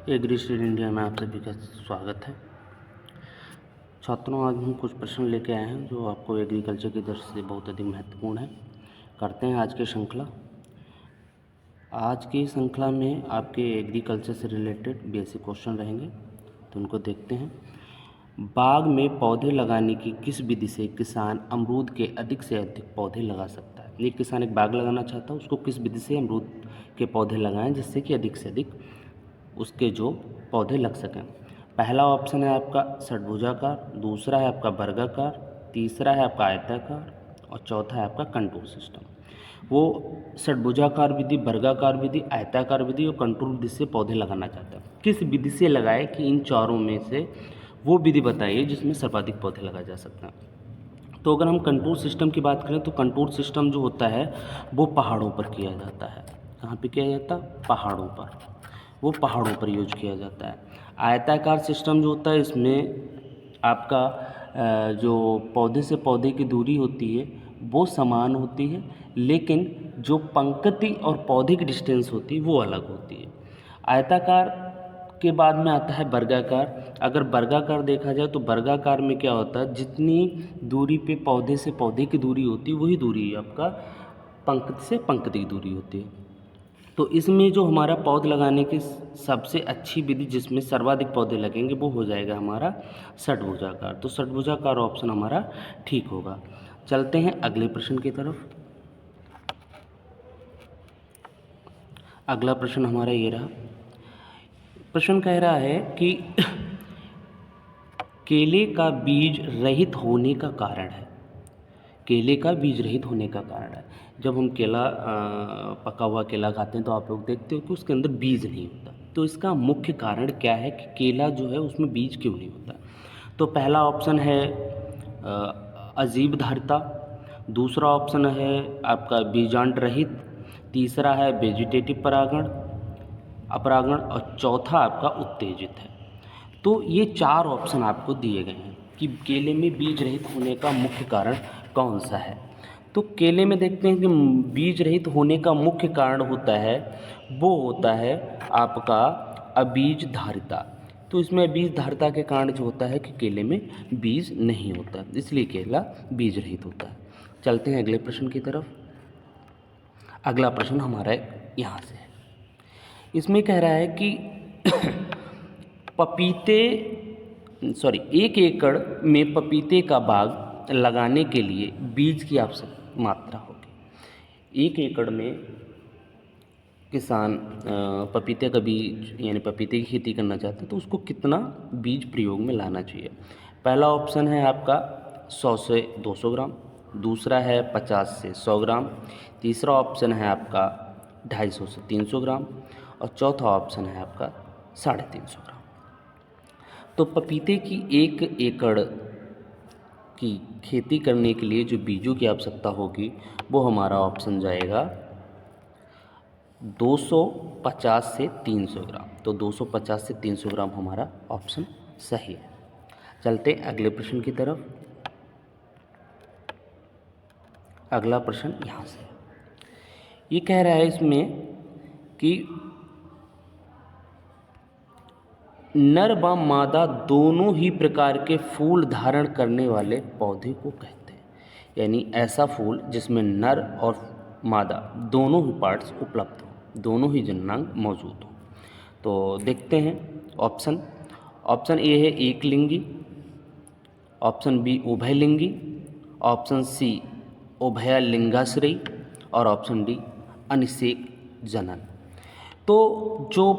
एग्रीस्टेट India में आप सभी का स्वागत है। छात्रों, आज हम कुछ प्रश्न लेके आए हैं जो आपको एग्रीकल्चर की दृष्टि से बहुत अधिक महत्वपूर्ण है। करते हैं आज की श्रृंखला। आज की श्रृंखला में आपके एग्रीकल्चर से रिलेटेड बेसिक क्वेश्चन रहेंगे, तो उनको देखते हैं। बाग में पौधे लगाने की किस विधि से किसान अमरूद के अधिक से अधिक पौधे लगा सकता है? एक किसान एक बाग लगाना चाहता है, उसको किस विधि से अमरूद के पौधे लगाएं जिससे कि अधिक से अधिक उसके जो पौधे लग सकें। पहला ऑप्शन है आपका षटभुजाकार, दूसरा है आपका वर्गाकार, तीसरा है आपका आयताकार और चौथा है आपका कंटूर सिस्टम। वो षटभुजाकार विधि, वर्गाकार विधि, आयताकार विधि और कंटूर विधि से पौधे लगाना चाहता है। किस विधि से लगाए कि इन चारों में से वो विधि बताइए जिसमें सर्वाधिक पौधे लगाए जा सकते हैं। तो अगर हम कंटूर सिस्टम की बात करें तो कंटूर सिस्टम जो होता है वो पहाड़ों पर किया जाता है। कहाँ पे किया जाता है? पहाड़ों पर। वो पहाड़ों पर यूज किया जाता है। आयताकार सिस्टम जो होता है इसमें आपका जो पौधे से पौधे की दूरी होती है वो समान होती है, लेकिन जो पंक्ति और पौधे की डिस्टेंस होती है वो अलग होती है। आयताकार के बाद में आता है वर्गाकार। अगर वर्गाकार देखा जाए तो वर्गाकार में क्या होता है, जितनी दूरी पे पौधे से पौधे की दूरी होती है वही दूरी आपका पंक्ति से पंक्ति की दूरी होती है। तो इसमें जो हमारा पौध लगाने की सबसे अच्छी विधि जिसमें सर्वाधिक पौधे लगेंगे वो हो जाएगा हमारा षटभुजाकार। तो षटभुजाकार ऑप्शन हमारा ठीक होगा। चलते हैं अगले प्रश्न की तरफ। अगला प्रश्न हमारा ये रहा। प्रश्न कह रहा है कि केले का बीज रहित होने का कारण है। केले का बीज रहित होने का कारण है। जब हम केला पका हुआ केला खाते हैं तो आप लोग देखते हो कि उसके अंदर बीज नहीं होता। तो इसका मुख्य कारण क्या है कि केला जो है उसमें बीज क्यों नहीं होता? तो पहला ऑप्शन है अजीब धारिता, दूसरा ऑप्शन है आपका बीजांड रहित, तीसरा है वेजिटेटिव अपरागण और चौथा आपका उत्तेजित है। तो ये चार ऑप्शन आपको दिए गए हैं कि केले में बीज रहित होने का मुख्य कारण कौन सा है। तो केले में देखते हैं कि बीज रहित होने का मुख्य कारण होता है वो होता है आपका अबीज धारिता। तो इसमें अबीज धारिता के कारण जो होता है कि केले में बीज नहीं होता, इसलिए केला बीज रहित होता है। चलते हैं अगले प्रश्न की तरफ। अगला प्रश्न हमारा यहाँ से है। इसमें कह रहा है कि एक एकड़ में पपीते का बाग लगाने के लिए बीज की आवश्यक मात्रा होगी। एक एकड़ में किसान पपीते का बीज यानी पपीते की खेती करना चाहते हैं तो उसको कितना बीज प्रयोग में लाना चाहिए? पहला ऑप्शन है आपका 100 से 200 ग्राम, दूसरा है 50 से 100 ग्राम, तीसरा ऑप्शन है आपका 250 से 300 ग्राम और चौथा ऑप्शन है आपका 350 ग्राम। तो पपीते की एक एकड़ की खेती करने के लिए जो बीजों की आवश्यकता होगी वो हमारा ऑप्शन जाएगा 250 से 300 ग्राम। तो 250 से 300 ग्राम हमारा ऑप्शन सही है। चलते अगले प्रश्न की तरफ। अगला प्रश्न यहाँ से ये कह रहा है इसमें कि नर व मादा दोनों ही प्रकार के फूल धारण करने वाले पौधे को कहते हैं। यानी ऐसा फूल जिसमें नर और मादा दोनों ही पार्ट्स उपलब्ध हों, दोनों ही जननांग मौजूद हों। तो देखते हैं ऑप्शन ए है एकलिंगी, ऑप्शन बी उभयलिंगी, ऑप्शन सी उभयलिंगाश्रयी और ऑप्शन डी अनिषेक जनन। तो जो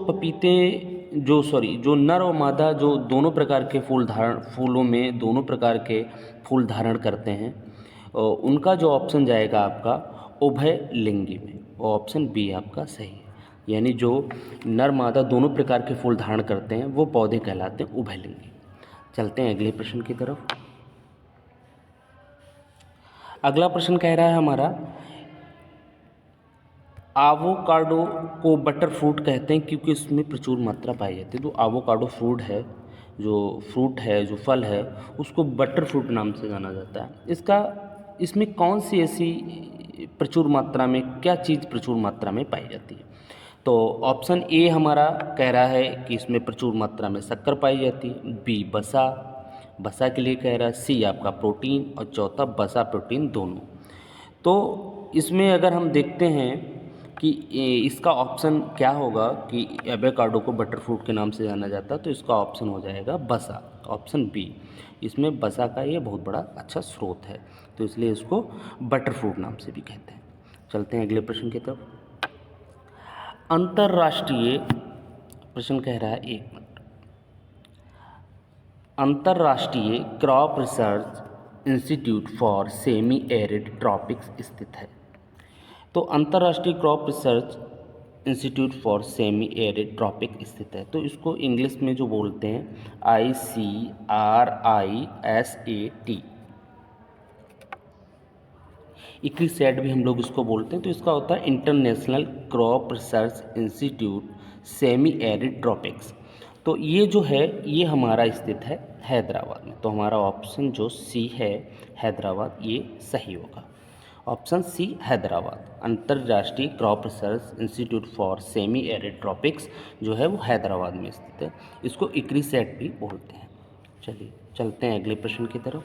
नर और मादा जो दोनों प्रकार के फूलों में दोनों प्रकार के फूल धारण करते हैं, उनका जो ऑप्शन जाएगा आपका उभयलिंगी में, वो ऑप्शन बी आपका सही है। यानी जो नर मादा दोनों प्रकार के फूल धारण करते हैं वो पौधे कहलाते हैं उभयलिंगी। चलते हैं अगले प्रश्न की तरफ। अगला प्रश्न कह रहा है हमारा आवोकाडो को बटर फ्रूट कहते हैं क्योंकि इसमें प्रचुर मात्रा पाई जाती है। तो आवोकाडो फ्रूट है जो फल है उसको बटर फ्रूट नाम से जाना जाता है। इसमें कौन सी ऐसी प्रचुर मात्रा में क्या चीज़ प्रचुर मात्रा में पाई जाती है? तो ऑप्शन ए हमारा कह रहा है कि इसमें प्रचुर मात्रा में शक्कर पाई जाती है, बी वसा, वसा के लिए कह रहा है, सी आपका प्रोटीन, और चौथा वसा प्रोटीन दोनों। तो इसमें अगर हम देखते हैं कि इसका ऑप्शन क्या होगा कि एवोकाडो को बटर फ्रूट के नाम से जाना जाता है, तो इसका ऑप्शन हो जाएगा वसा, ऑप्शन बी। इसमें वसा का ये बहुत बड़ा अच्छा स्रोत है, तो इसलिए इसको बटर फ्रूट नाम से भी कहते हैं। चलते हैं अगले प्रश्न की तरफ। अंतर्राष्ट्रीय प्रश्न कह रहा है, एक मिनट, अंतर्राष्ट्रीय crop research institute for semi arid tropics स्थित है। तो अंतर्राष्ट्रीय crop research institute for semi arid tropic स्थित है। तो इसको इंग्लिश में जो बोलते हैं ICRISAT, इक्रिसैट भी हम लोग इसको बोलते हैं। तो इसका होता है international crop research institute semi arid tropics. तो ये जो है ये हमारा स्थित है हैदराबाद में। तो हमारा ऑप्शन जो सी है हैदराबाद, ये सही होगा। ऑप्शन सी हैदराबाद, अंतर्राष्ट्रीय crop research institute for semi arid tropics जो है वो हैदराबाद में स्थित है। इसको इक्रिसैट भी बोलते हैं। चलिए चलते हैं अगले प्रश्न की तरफ।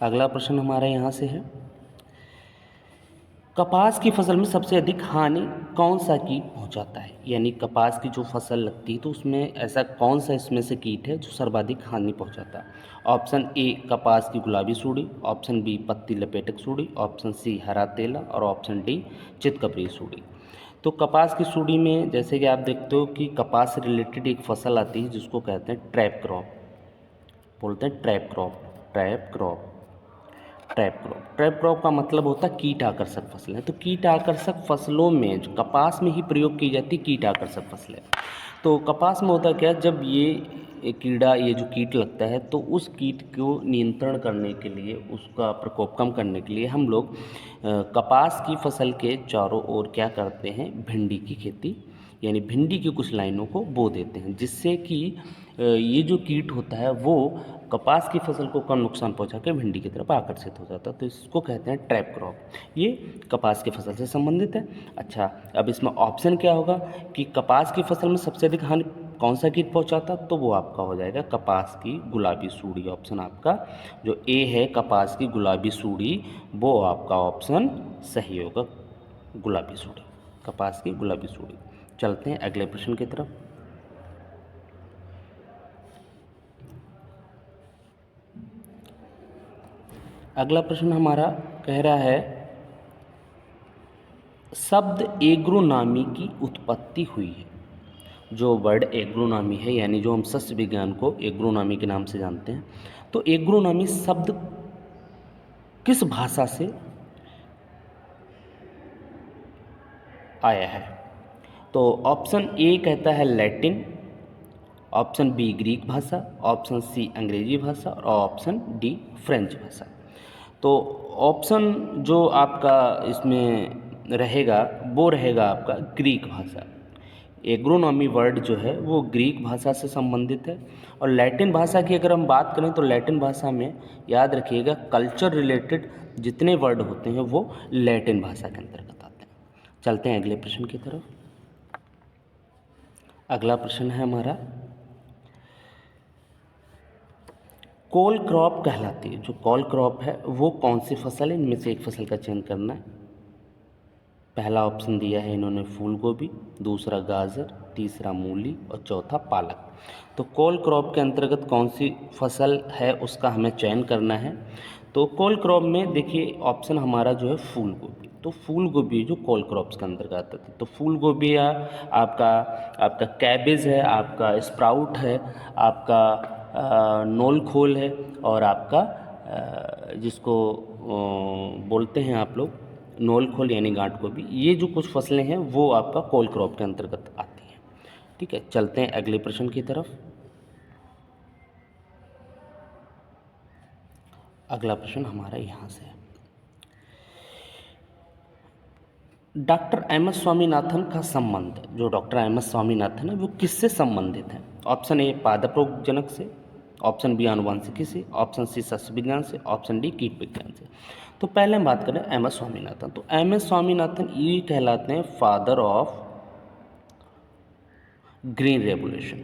अगला प्रश्न हमारा यहाँ से है, कपास की फसल में सबसे अधिक हानि कौन सा कीट पहुंचाता है? यानी कपास की जो फसल लगती है तो उसमें ऐसा कौन सा इसमें से कीट है जो सर्वाधिक हानि पहुंचाता है? ऑप्शन ए कपास की गुलाबी सूड़ी, ऑप्शन बी पत्ती लपेटक सूड़ी, ऑप्शन सी हरा तेला, और ऑप्शन डी चितकबरी सूड़ी। तो कपास की सूड़ी में जैसे कि आप देखते हो कि कपास से रिलेटेड एक फसल आती है जिसको कहते हैं ट्रैप क्रॉप, बोलते हैं trap crop, trap crop, trap crop. Trap crop का मतलब होता है कीट आकर्षक फसलें। तो कीट आकर्षक फसलों में जो कपास में ही प्रयोग की जाती है कीट आकर्षक फसलें। तो कपास में होता क्या है, जब ये कीड़ा, ये जो कीट लगता है तो उस कीट को नियंत्रण करने के लिए, उसका प्रकोप कम करने के लिए हम लोग कपास की फसल के चारों ओर क्या करते हैं, भिंडी की खेती यानी भिंडी की कुछ लाइनों को बो देते हैं, जिससे कि ये जो कीट होता है वो कपास की फसल को कम नुकसान पहुंचा के भिंडी की तरफ आकर्षित हो जाता है। तो इसको कहते हैं ट्रैप क्रॉप। ये कपास की फसल से संबंधित है। अच्छा, अब इसमें ऑप्शन क्या होगा कि कपास की फसल में सबसे अधिक हानि कौन सा कीट पहुंचाता, तो वो आपका हो जाएगा कपास की गुलाबी सूड़ी। ऑप्शन आपका जो ए है कपास की गुलाबी सूड़ी, वो आपका ऑप्शन सही होगा, गुलाबी सूड़ी, कपास की गुलाबी सूड़ी। चलते हैं अगले प्रश्न की तरफ। अगला प्रश्न हमारा कह रहा है, शब्द एग्रोनॉमी की उत्पत्ति हुई है। जो वर्ड एग्रोनॉमी है यानी जो हम सस्य विज्ञान को एग्रोनॉमी के नाम से जानते हैं, तो एग्रोनॉमी शब्द किस भाषा से आया है? तो ऑप्शन ए कहता है लैटिन, ऑप्शन बी ग्रीक भाषा, ऑप्शन सी अंग्रेजी भाषा, और ऑप्शन डी फ्रेंच भाषा। तो ऑप्शन जो आपका इसमें रहेगा वो रहेगा आपका ग्रीक भाषा। एग्रोनॉमी वर्ड जो है वो ग्रीक भाषा से संबंधित है। और लैटिन भाषा की अगर हम बात करें तो लैटिन भाषा में याद रखिएगा कल्चर रिलेटेड जितने वर्ड होते हैं वो लैटिन भाषा के अंतर्गत आते हैं। चलते हैं अगले प्रश्न की तरफ। अगला प्रश्न है हमारा, कोल क्रॉप कहलाती है, जो कोल क्रॉप है वो कौन सी फसल है? इनमें से एक फसल का चयन करना है। पहला ऑप्शन दिया है इन्होंने फूल गोभी, दूसरा गाजर, तीसरा मूली और चौथा पालक। तो कोल क्रॉप के अंतर्गत कौन सी फसल है उसका हमें चयन करना है। तो कोल क्रॉप में देखिए ऑप्शन हमारा जो है फूल गोभी। तो फूल गोभी जो कोल क्रॉप्स के अंतर्गत आता है। तो फूल गोभी आपका कैबेज है, आपका स्प्राउट है, आपका नोल खोल है, और आपका जिसको बोलते हैं आप लोग नोल खोल यानी गांठ गोभी। ये जो कुछ फसलें हैं वो आपका कोल क्रॉप के अंतर्गत आती हैं। ठीक है, चलते हैं अगले प्रश्न की तरफ। अगला प्रश्न हमारा यहाँ से है, डॉक्टर एम एस स्वामीनाथन का संबंध, जो डॉक्टर एम एस स्वामीनाथन है वो किससे संबंधित है? ऑप्शन ए पादप रोग जनक से, ऑप्शन बी आनुवंशिकी से, ऑप्शन सी सस्य विज्ञान से, ऑप्शन डी कीट विज्ञान से। तो पहले हम बात करें एम एस स्वामीनाथन। तो एम एस स्वामीनाथन ये कहलाते हैं फादर ऑफ ग्रीन रेवोल्यूशन।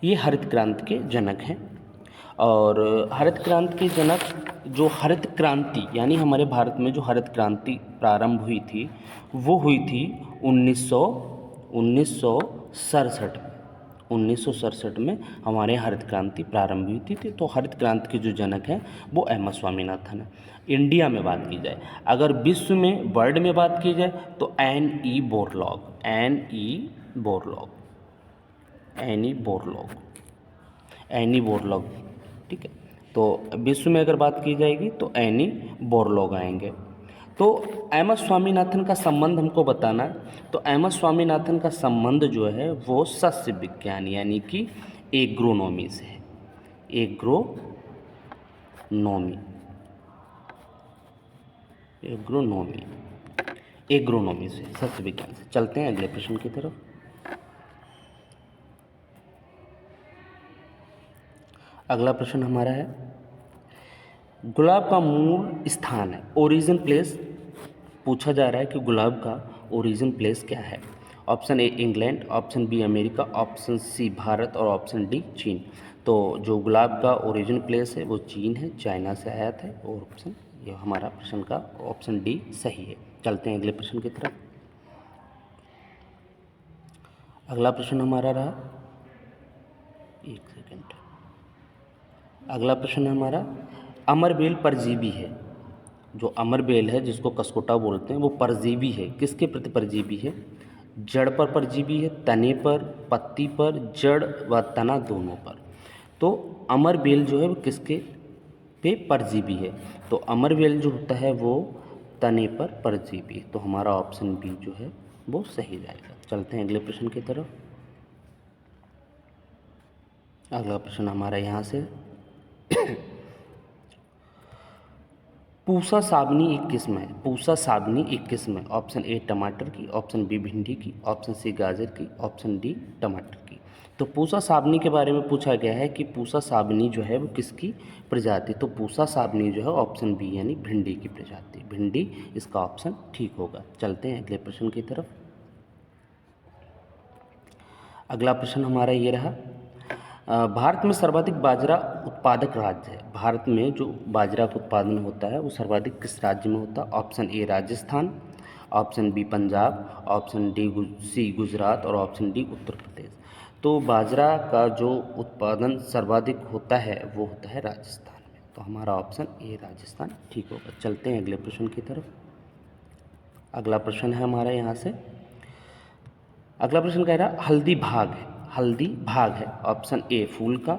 ये हरित क्रांति के जनक हैं। और हरित क्रांति के जनक, जो हरित क्रांति यानी हमारे भारत में जो हरित क्रांति प्रारंभ हुई थी वो हुई थी 1967 में हमारे हरित क्रांति प्रारंभ हुई थी। तो हरित क्रांति के जो जनक हैं वो एम एस स्वामीनाथन है। इंडिया में बात की जाए, अगर विश्व में वर्ल्ड में बात की जाए तो एन ई बोरलॉग, ठीक है। तो विश्व में अगर बात की जाएगी तो एनी बोरलॉग आएंगे। तो एम एस स्वामीनाथन का संबंध हमको बताना है, तो एम एस स्वामीनाथन का संबंध जो है वो सस्य विज्ञान यानी कि एग्रोनॉमी से है। एग्रोनॉमी से, सस्य विज्ञान से। चलते हैं अगले प्रश्न की तरफ। अगला प्रश्न हमारा है, गुलाब का मूल स्थान है, ओरिजिन प्लेस पूछा जा रहा है कि गुलाब का ओरिजिन प्लेस क्या है। Option A England, option B America, option C Bharat और ऑप्शन डी चीन। तो जो गुलाब का ओरिजिन प्लेस है वो चीन है, चाइना से आया था। और ऑप्शन ये हमारा प्रश्न का ऑप्शन डी सही है। चलते हैं अगले प्रश्न की तरफ। अगला प्रश्न हमारा रहा, एक सेकेंड। अगला प्रश्न हमारा, अमरबेल परजीवी है। जो अमरबेल है जिसको कसकोटा बोलते हैं वो परजीवी है। किसके प्रति परजीवी है? जड़ पर परजीवी है, तने पर, पत्ती पर, जड़ व तना दोनों पर। तो अमरबेल जो है वो किसके पे परजीवी है? तो अमरबेल जो होता है वो तने पर परजीवी। तो हमारा ऑप्शन बी जो है वो सही रहेगा। चलते हैं अगले प्रश्न की तरफ। अगला प्रश्न हमारा यहाँ से, पूसा साबनी एक किस्म है। ऑप्शन ए टमाटर की, ऑप्शन बी भिंडी की, ऑप्शन सी गाजर की, ऑप्शन डी टमाटर की। तो पूसा साबनी के बारे में पूछा गया है कि पूसा साबनी जो है वो किसकी प्रजाति। तो पूसा साबनी जो है ऑप्शन बी यानी भिंडी की प्रजाति, भिंडी इसका ऑप्शन ठीक होगा। चलते हैं अगले प्रश्न की तरफ। अगला प्रश्न हमारा ये रहा, भारत में सर्वाधिक बाजरा उत्पादक राज्य है। भारत में जो बाजरा का उत्पादन होता है वो सर्वाधिक किस राज्य में होता है? Option A Rajasthan, option B Punjab, option C Gujarat और ऑप्शन डी उत्तर प्रदेश। तो बाजरा का जो उत्पादन सर्वाधिक होता है वो होता है राजस्थान में। तो हमारा ऑप्शन ए राजस्थान ठीक होगा। चलते हैं अगले प्रश्न की तरफ। अगला प्रश्न है हमारा यहाँ से, अगला प्रश्न कह रहा हल्दी भाग है। ऑप्शन ए फूल का,